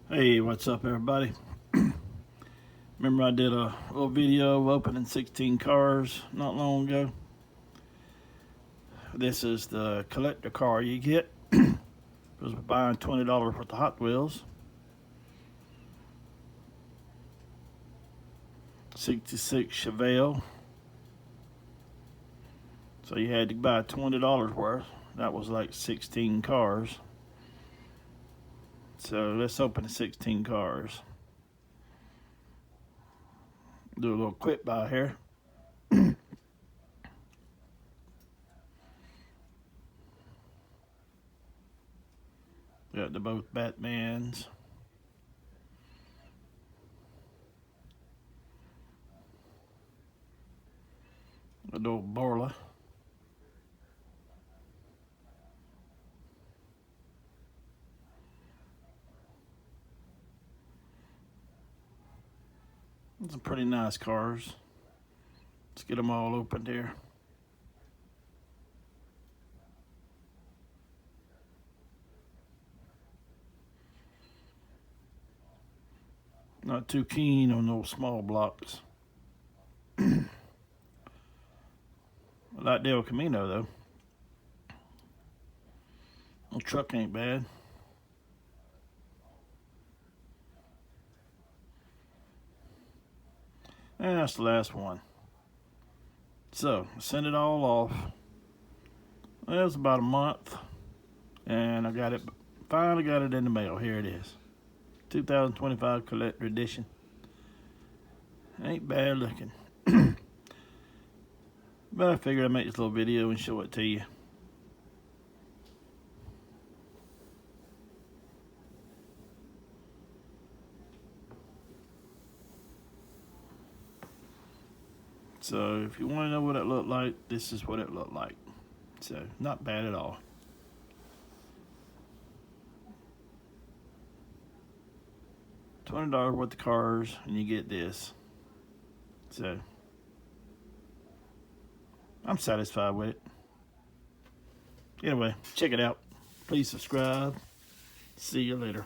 Hey, what's up everybody? Remember I did a little video of opening 16 cars not long ago? This is the collector car you get because we're buying $20 worth of Hot Wheels. 66 Chevelle. So you had to buy $20 worth. That was like 16 cars. So let's open the 16 cars. Do a little quick buy here. Got the both Batmans. A little Borla. Some pretty nice cars. Let's get them all opened here. Not too keen on those small blocks. I like the El Camino though. The truck ain't bad. And that's the last one. So, send it all off. It was about a month. And I got it, finally got it in the mail. Here it is. 2025 Collector Edition. Ain't bad looking. But I figured I'd make this little video and show it to you. So if you want to know what it looked like, this is what it looked like. So not bad at all. $20 worth of cars and you get this. So I'm satisfied with it. Anyway, check it out. Please subscribe. See you later.